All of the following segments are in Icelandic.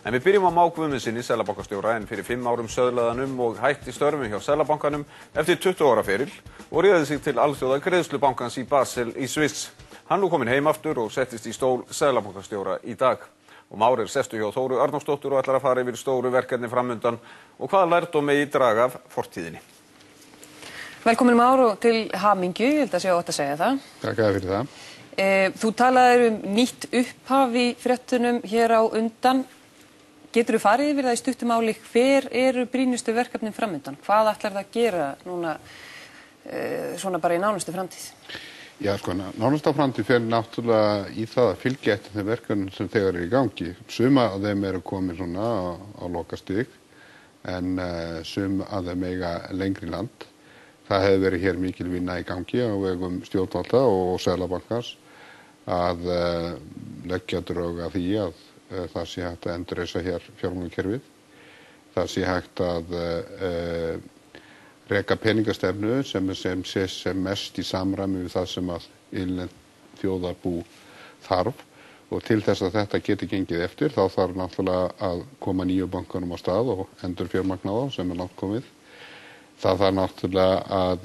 En við byrjum á Má Guðmundssyni, seðlabankastjóra, en fyrir 5 árum söðlaði hann og hætti störfum hjá Seðlabankanum eftir 20 ára feril og réði sig til alþjóða greiðslubankans í Basel í Sviss. Hann nú kominn heim aftur og settist í stól seðlabankastjóra í dag. Og Már sestu hjá Þóru Arnórsdóttur og ætlar að fara yfir stóru verkefni framundan og hvaða lærdóm megi draga af fortíðinni. Velkomin Már og til hamingju, ég held að sé ótt að segja það. Takk fyrir það. Þú talaðir nýtt upphaf í fréttunum hér á undan. Getur þú farið yfir það í stuttu máli, hver eru brýnustu verkefnin framundan? Hvað ætlar það að gera núna svona bara í nánustu framtíð? Já, sko, nánustu framtíð fer náttúrulega í það að fylgja eftir þeim verkefnum sem þegar eru í gangi. Suma af þeim eru komin svona á lokastig, en sum af þeim eiga lengri land. Það hefur verið hér mikil vinna í gangi á vegum stjórnvalda og Seðlabankans að leggja drög að því að það sé hægt að endurreisa hér fjármálakerfið. Það sé hægt að reka peningastefnu sem sé sem mest í samræmi við það sem að innlend þjóðarbú þarf. Og til þess að þetta geti gengið eftir, þá þarf náttúrulega að koma nýju bankanum á stað og endurfjármagna þá sem langt komið. Það þarf náttúrulega að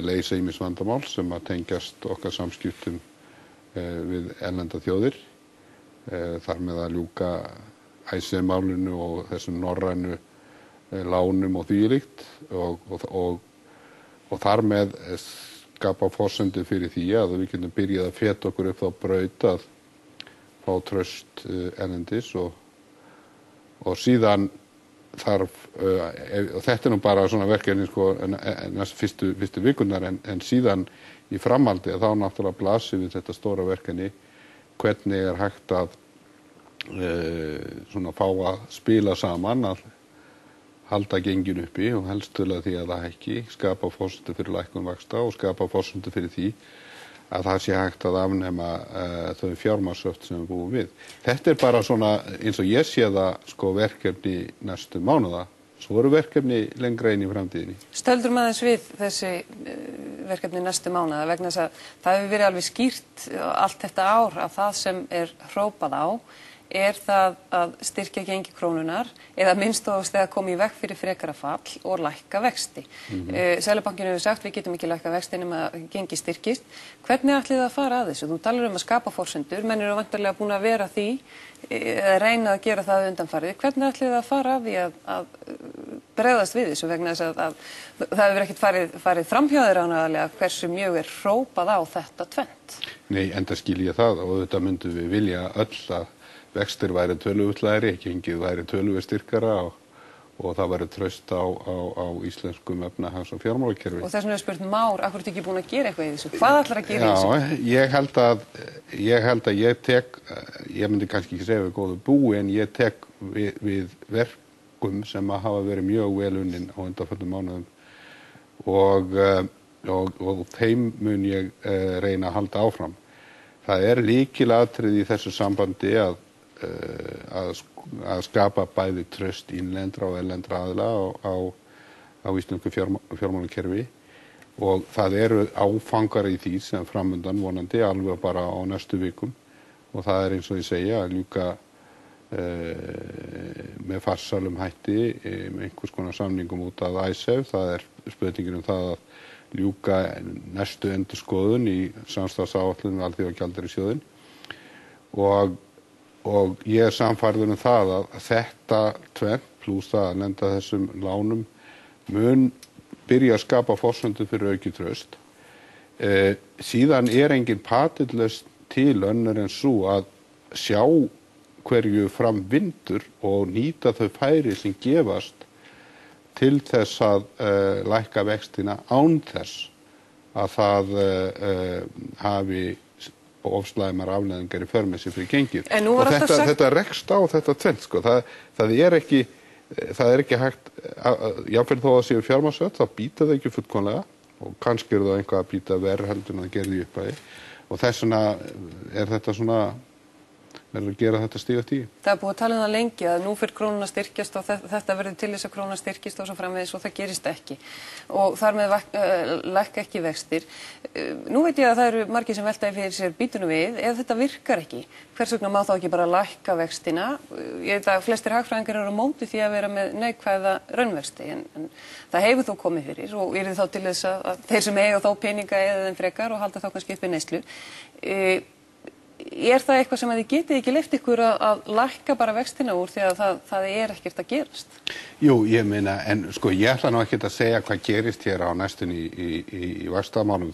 leysa ýmis vandamál sem að tengjast okkar samskiptum við erlenda þjóðir. Þar með að ljúka Icesave-málinu og þessum norrænu lánum og þvílíkt og þar með skapa forsendur fyrir því að við getum byrjað að feta okkur upp á braut að fá traust erlendis og síðan þarf, og þetta nú bara svona verkefni sko, fyrstu vikurnar en síðan í framhaldi að þá náttúrulega blasir við þetta stóra verkefni hvernig hægt að fá að spila saman, að halda genginu uppi og helst til að því að það hækki, skapa forsendur fyrir lækkun vaxta og skapa forsendur fyrir því að það sé hægt að afnema þau fjármagnshöft sem við búum við. Þetta bara svona, eins og ég sé það, sko, verkefni næstu mánuða. Svo eru verkefni lengra inn í framtíðinni. Stöldrum aðeins við þessi verkefni næstu mánuða vegna þess að það hefur verið alveg skýrt allt þetta ár að það sem er hrópað á er það að styrkja gengi krónunnar eða minnst og þegar komið í veg fyrir frekara fall og lækka vexti. Seðlabankinn hefur sagt við getum ekki lækka vexti nema að gengi styrkist. Hvernig ætlið það að fara að þessu? Þú talar að skapa forsendur, menn eru vantarlega búin að vera því eða reyna að gera það undanfarið. Hvernig ætlið það að fara að því að bregðast við þessu vegna þess að það hefur ekkert farið framhjáðir ánægðarlega hversu mjög er hrópað á þetta tvennt? Nei, enda skil ég það og þetta myndum við vilja öll að vextir væri töluvert lægri, gengið væri töluvert styrkara og það væri traust á íslenskum efnahags- og fjármálakerfi. Og þess vegna er spurt Már, af hverju ertu ekki búin að gera eitthvað í þessu? Hvað ætlar að gera í þessu? Já, ég held að ég myndi kannski ekki segja við góðu búi en ég tek við verkum sem að hafa verið mjög vel unnin á undanförnum mánuðum og þeim mun ég reyna að halda áfram. Það er lykilatriði í þessu sambandi að skapa bæði traust innlendra og erlendra aðila á íslensku fjármálakerfi og það eru áfangar í því sem framundan vonandi alveg bara á næstu vikum og það er eins og ég segja að ljúka með farsælum hætti með einhvers konar samningum út af Icesave. Það er spurningin það að ljúka næstu endurskoðun í samstarfsáætlun við Alþjóðagjaldeyrissjóðinn og ég er sannfærður það að þetta tvennt plús það að lenda þessum lánum mun byrja að skapa forsendur fyrir aukið traust. Síðan er engin patentlausn til önnur en svo að sjá hverju fram vindur og nýta þau færi sem gefast til þess að lækka vextina án þess að það hafi ofslæmar afleiðingar í för með sér fyrir gengið. Og þetta rekst á þetta tvennt, sko. Það er ekki hægt, jáfnvel þó að séu fjármagnshöft, þá býta það ekki fullkomlega og kannski eru það einhvað að býta verr heldur en það gerði í upphafi og þess vegna er þetta svona verður að gera þetta stíg á stígi. Það er búið að tala um það lengi að nú fyrir krónan að styrkjast og þetta verður til þess að krónan styrkist og svo framvegis og það gerist ekki. Og þar með lækka ekki vextir. Nú veit ég að það eru margir sem veltaði fyrir sér bítunum við, ef þetta virkar ekki, hvers vegna má þá ekki bara lækka vextina? Ég veit að flestir hagfræðingar eru á móti því að vera með neikvæða raunvexti, en það hefur þó komið fyrir og yrði þá til þess að þeir sem eiga þá peninga eða þeim frekar og halda þá kannski uppi neyslu. Er það eitthvað sem að þið getið ekki leyft ykkur að lækka bara vextina úr því að það er ekkert að gerast? Jú, ég meina, en sko ég ætla nú ekkert að segja hvað gerist hér á næstunni í vaxtamálum.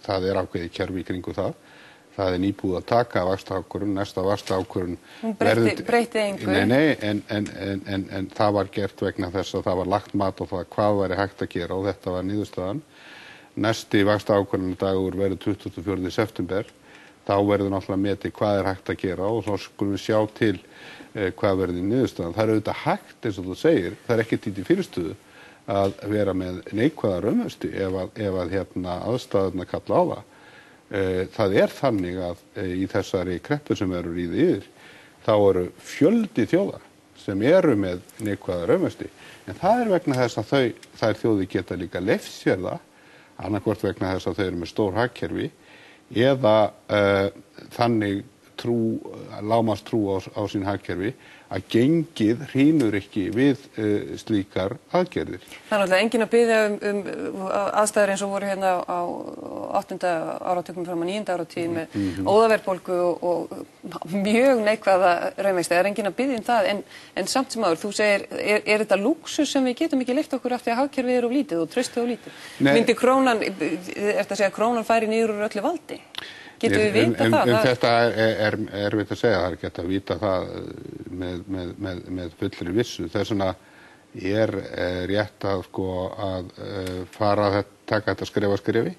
Það er ákveðið kerfi í kringu það. Það er nýbúið að taka vaxtaákvörðun, næsta vaxtaákvörðun. Breyti engu. Nei, en það var gert vegna þess að það var lagt mat á það hvað væri hægt að gera og þetta var niðurstaðan. Næsti vaxtaákvörðunardagur verður 24. september. Þá verður náttúrulega metið hvað er hægt að gera og svo skulum við sjá til hvað verður niðurstaðan. Það er auðvitað hægt, eins og þú segir, það er ekkert í fyrirstöðu að vera með neikvæða raunvexti ef að aðstæðurnar kalla á það. Það er þannig að í þessari kreppu sem verður yfir, þá eru fjöldi þjóða sem eru með neikvæða raunvexti. En það er vegna þess að þær þjóðir geta líka leyft sér það, annarkvort vegna þess að þau eru með stór hagkerfi, eða þannig lágmarkstrú á sín hagkerfi að gengið hrínur ekki við slíkar aðgerðir. Það er náttúrulega enginn að biðja aðstæður eins og voru hérna á 8. áratögnum fram á 9. áratíð með óðaverðbólgu og mjög neikvæða raunvexti. Það er enginn að biðja það en samt sem áður, þú segir, er þetta lúxus sem við getum ekki leyft okkur af því að hagkerfið er of lítið og traustið of lítið? Myndi krónan, ertu að segja að krónan færi niður úr öllu valdi? Getum við vita það? Þetta er erfitt að segja, það er ekki að vita það með fullri vissu. Þess vegna er rétt að fara að taka þetta skref að skrefi.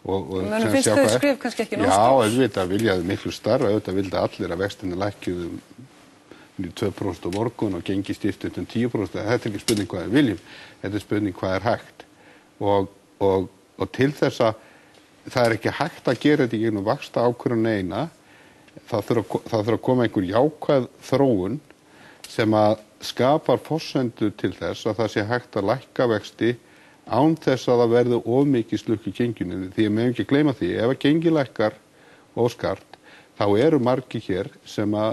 Menn finnst þau skref kannski ekki nóg stór? Já, auðvitað viljaðu miklu starra, auðvitað vildi allir að vextinni lækkuðu 2% á morgun og gengi stýrt um 10%. Þetta er ekki spurning hvað við viljum, þetta er spurning hvað er hægt. Og til þess að það er ekki hægt að gera þetta í gegnum vaxtaákvörðun eina. Það þurfa að koma einhver jákvæð þróun sem að skapar forsendur til þess að það sé hægt að lækka vexti án þess að það verði of mikið slukk í genginu. Því að meðum ekki gleyma því, ef að gengi lækkar óskart, þá eru margir hér sem að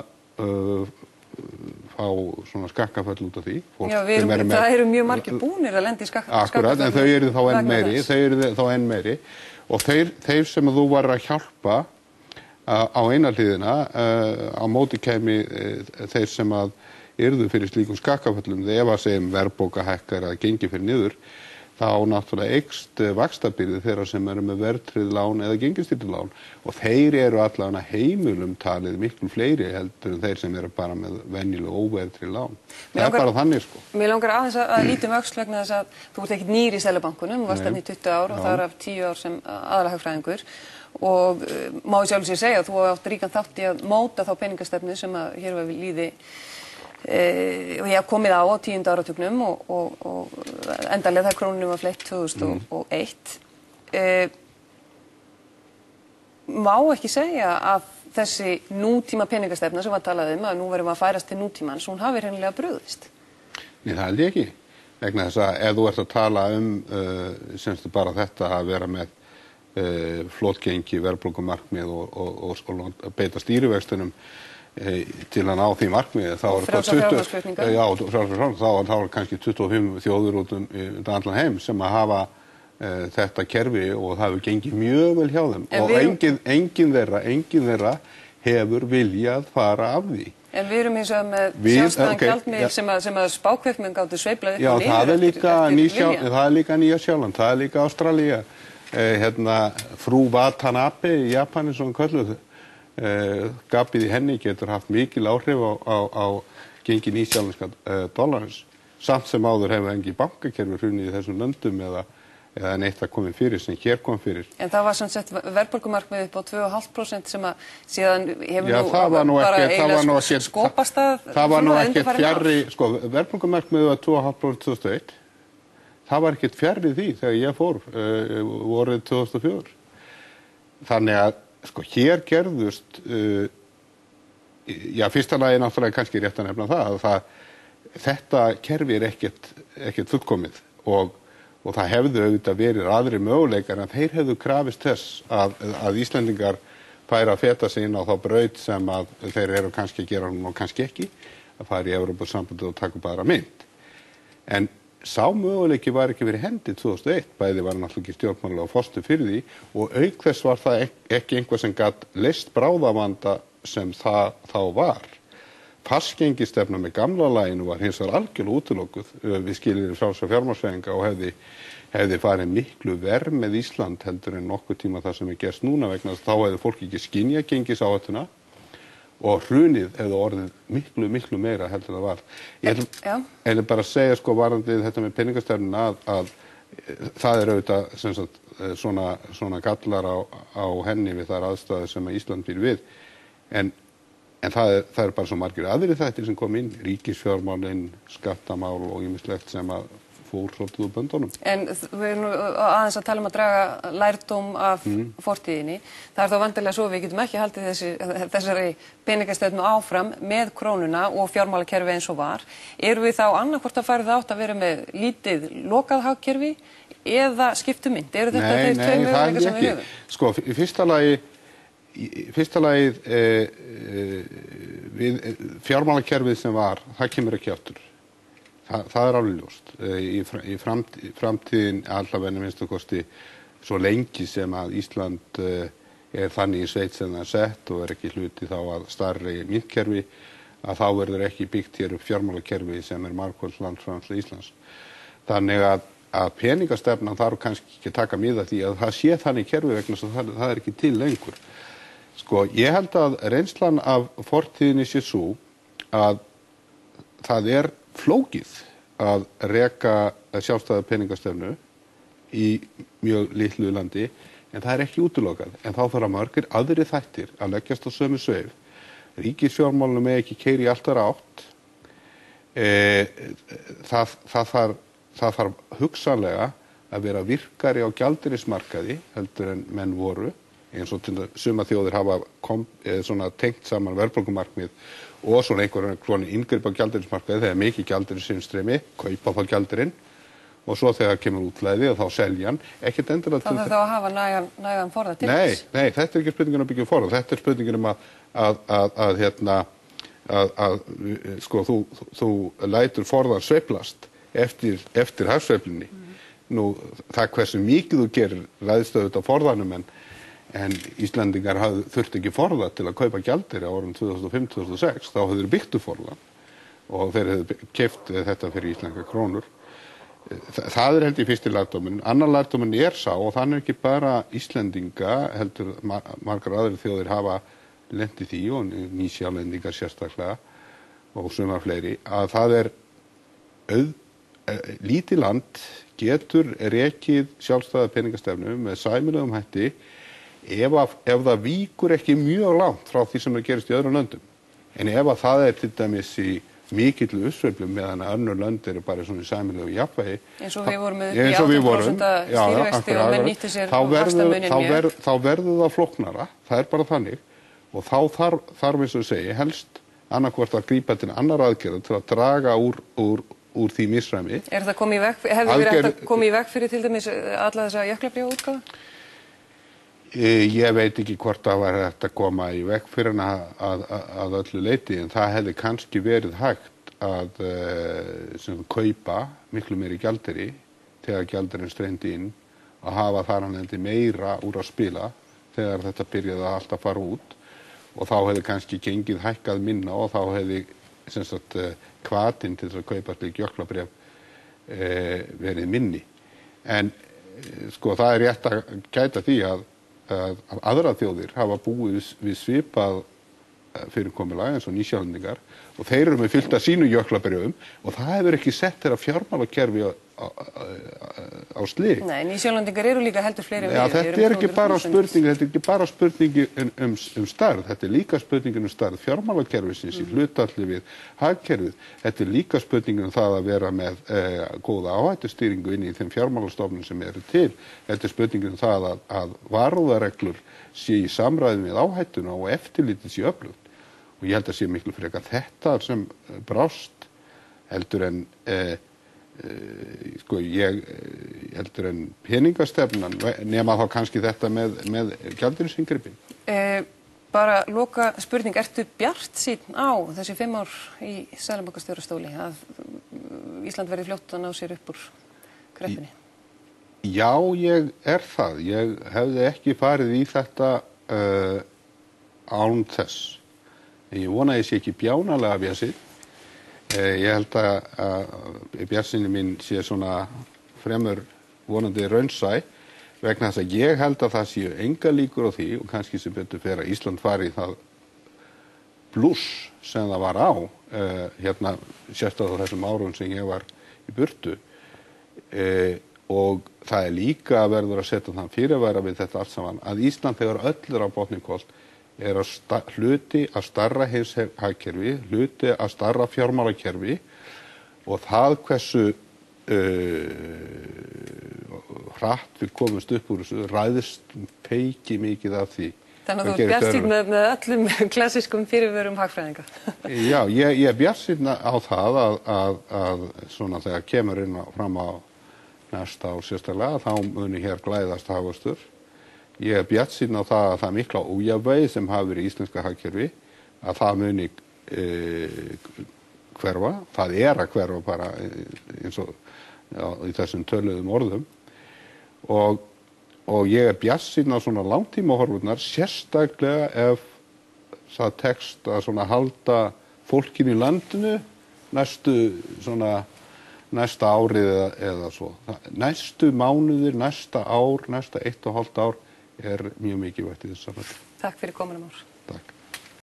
fá svona skakkaföll út af því. Já, það eru mjög margir búnir að lenda í skakkaföll. Akkurat, en þau eru þá enn meiri. Og þeir sem þú var að hjálpa á eina hliðina, á móti kæmi þeir sem að yrðu fyrir slíkum skakkaföllum, ef að segjum verðbóka hækkar að gengi fyrir niður, þá náttúrulega eykst vaxtabyrði þeirra sem eru með verðtryggð lán eða gengistýrð lán og þeir eru allavega heimilum talið miklu fleiri heldur en þeir sem eru bara með venjulega óverðtryggð lán. Það er bara þannig sko. Mér langar aðeins að lítum öxl vegna þess að þú ert ekkert nýr í Seðlabankanum, þú varst þarna í 20 ár og það er af 10 ár sem aðalhagfræðingur og má ég sjálf sér segja að þú hafa átt ríkan þátt í að móta þá peningastefnu sem að hér var við líði og ég hef komið á 10. áratugnum og endanlega það krónunum var fleytt 2001. Má ekki segja að þessi nútíma peningastefna sem var talað að nú verðum að færast til nútímans, hún hafi hreinlega brugðist? Nei, það held ég ekki. Vegna þess að ef þú ert að tala semstu bara þetta að vera með flotgengi, verðbólgumarkmið og beita stýrivextinum til að ná því markmiði þá er kannski 25 þjóður út allan heim sem að hafa þetta kerfi og það hefur gengið mjög vel hjá þeim og engin þeirra hefur viljað fara af því. En við erum eins og með sjálfstæðan gjaldmiðil sem að spákaupmenn gátu sveiflað upp og niður. Já, það er líka Nýja-Sjáland, það er líka Ástralía, frú Watanabe í Japani sem kölluð gapið í henni getur haft mikil áhrif á gengi nýsjálenska dollarins. Samt sem áður hefur engin bankakerfi hrunið í þessum löndum eða neitt að komið fyrir sem hér kom fyrir. En það var sett verðbólgumarkmið upp á 2,5% sem að síðan hefur bara eiginlega skopast að það var nú ekkert fjarri, sko, verðbólgumarkmið var 2,5% 2001. Það var ekkert fjarri því þegar ég fór vorið 2004. Þannig að sko, hér gerðust já, fyrsta lagi náttúrulega kannski rétt að nefna það að þetta kerfi ekkert fullkomið og það hefðu auðvitað verið aðri möguleikar en þeir hefðu krafist þess að Íslendingar færa að feta sig inn á þá braut sem að þeir eru kannski að gera núna og kannski ekki, að fara í Evrópusambandið og taka upp aðra mynd. En sá möguleiki var ekki verið hendi 2001, bæði var náttúrulega ekki stjórnmálalega fórstu fyrir því og auk þess var það ekki einhver sem gat leyst bráðavanda sem það þá var. Fastgengistefna með gamla laginu var hins vegar algjörlega útilokuð við skilir frjálsra fjármagnshreyfinga og hefði farið miklu verr með Ísland heldur en nokkuð tíma það sem gerst núna vegna þess að þá hefði fólk ekki skynjað gengisáhættuna og hrunið hefði orðið miklu meira heldur en það var. Ég ætla bara að segja varðandi þetta með peningastefnuna að það auðvitað sem sagt, svona gallar á henni við þær aðstæður sem Ísland býr við en það er bara svo margir aðrir þættir sem kom inn, ríkisfjármálin, skattamál og ýmislegt sem að fór svolítið úr böndunum. En við erum aðeins að tala um að draga lærdóm af fortíðinni. Það þá vandilega svo við getum ekki haldið þessari peningastefnu áfram með krónuna og fjármálakerfi eins og var. Erum við þá annarkvort að fara það átt að vera með lítið lokað hagkerfi eða skiptu mynd? Eru þetta þeir tvei möguleikar sem við höfum? Sko, í fyrsta lagi við fjármálakerfið sem var, það kemur ekki aftur. Það er alveg ljóst. Í framtíðin allavega minnst að kosti svo lengi sem að Ísland þannig í sveit sem það er sett og ekki hluti þá að stærri myntkerfi að þá verður ekki byggt hér upp fjármálakerfi sem margföld landsframleiðsla Íslands. Þannig að peningastefnan þarf kannski ekki að taka mið af því að það sé þannig kerfi vegna þess að það er ekki til lengur. Sko, ég held að reynslan af fortíðinni sé svo að það er flókið að reka sjálfstæða peningastefnu í mjög litlu landi en það er ekki útilokað. En þá þarf margir aðrir þættir að leggjast á sömu sveif. Ríkisfjármálunum ekki keyra í allt aðra átt. Það þarf hugsanlega að vera virkari á gjaldeyrismarkaði heldur en menn voru eins og til suma þjóðir hafa tengt saman verðbólgumarkmið og svona einhverjum inngrip á gjaldeyrismarkaði þegar mikið gjaldeyrisinnstreymi, kaupa þá gjaldeyrin og svo þegar kemur útlæði og þá selja hann, ekkert endilega til það. Það að hafa nægan forða til þess? Nei, þetta er ekki spurningin að byggja forða, þetta er spurningin sko, þú lætur forðan sveiflast eftir hagsveiflinni. Nú, það hversu mikið þú gerir ræðst auðvitað forðanum en Íslendingar þurfti ekki forða til að kaupa gjaldeyri á árum 2005-2006, þá hefur þeir byggt forðan og þeir hefur keypt þetta fyrir íslenska krónur. Það er held ég fyrsti lærdóminn. Annar lærdóminn er sá og þannig ekki bara Íslendinga heldur margar aðrir þjóðir hafa lent í því og Nýsjálendingar sérstaklega og sumar fleiri að það er lítið land getur rekið sjálfstæða peningastefnu með sæmilegum hætti ef það víkur ekki mjög langt frá því sem gerist í öðrum löndum. En ef að það er til dæmis í mikillu uppsveiflum meðan að önnur lönd eru bara svona í sæmilegu jafnvægi. Eins og við vorum með 8% stýrivexti og menn nýttu sér vaxtamunin mjög. Þá verður það flóknara, það er bara þannig og þá þarf eins og segja helst annarkvort að grípa til annar aðgerða til að draga úr því misræmi. Hefði verið hægt að koma í veg fyrir til dæmis alla þessa jöklabréfaútgáfu? Ég veit ekki hvort það var hægt að koma í veg fyrir að öllu leyti en það hefði kannski verið hægt að kaupa miklu meiri gjaldeyri þegar gjaldeyrin streyndi inn og hafa þar hann meira úr að spila þegar þetta byrjaði að allt að fara út og þá hefði kannski gengið hækkað minna og þá hefði hvatinn til að kaupa slík jöklabréf verið minni. En sko það er rétt að gæta því að aðra þjóðir hafa búið við svipað fyrirkomulag eins og Nýsjálendingar og þeir eru með fullt af sínu jöklabréfum og það hefur ekki sett þeirra fjármálakerfi á slig. Nei, Nýsjálendingar eru líka heldur fleiri við. Ja, þetta er ekki bara spurning um stærð, þetta er líka spurning um stærð fjármálakerfisins í hlutfalli við hagkerfið. Þetta er líka spurning um það að vera með góða áhættustýringu inn í þeim fjármálastofnum sem eru til. Þetta er spurning um það að varúðarreglur sé í samræði með áhættuna og eftirlitið sé öflugt. og ég held að sé miklu frekar þetta sem brást heldur en ég heldur en peningastefnan nema þá kannski þetta með gjaldeyrisinngrippin. Bara loka spurning, ertu bjartsýnn á þessi 5 ár í seðlabankastjórastóli að Ísland verði fljótt að ná sér upp úr kreppunni? Já, ég það. Ég hefði ekki farið í þetta án þess. Ég vona að ég sé ekki bjánalega bjartsýnn. Ég held að bjartsýni mín sé svona fremur vonandi raunsæ vegna þess að ég held að það séu enga líkur á því og kannski sem betur fer að Ísland fari í það blúss sem það var á sérstaklega á þessum árum sem ég var í burtu og það líka verður að setja þann fyrirvara við þetta allt saman að Ísland þegar öll á botni koll hluti af stærra heimshagkerfi, hluti af stærra fjármálakerfi og það hversu hratt við komumst upp úr þessu ræðist feiki mikið af því. Þannig að þú ert bjartsýnn með öllum klassískum fyrirvörum hagfræðinga. Já, ég er bjartsýnn á það að svona þegar kemur fram á næsta ár sérstaklega þá muni hér glæðast hagvöxtur. Ég er bjartsýnn á það að það mikla ójafnvægi sem hafi verið í íslenska hagkerfi að það muni hverfa. Það að hverfa bara eins og í þessum töluðum orðum og ég er bjartsýnn á svona langtímahorfurnar sérstaklega ef það tekst að svona halda fólkinu í landinu næsta árið eða svo. Næstu mánuðir, næsta ár, næsta 1,5 ár er mjög mikilvægt í þessu samhengi. Takk fyrir komuna, Már. Takk.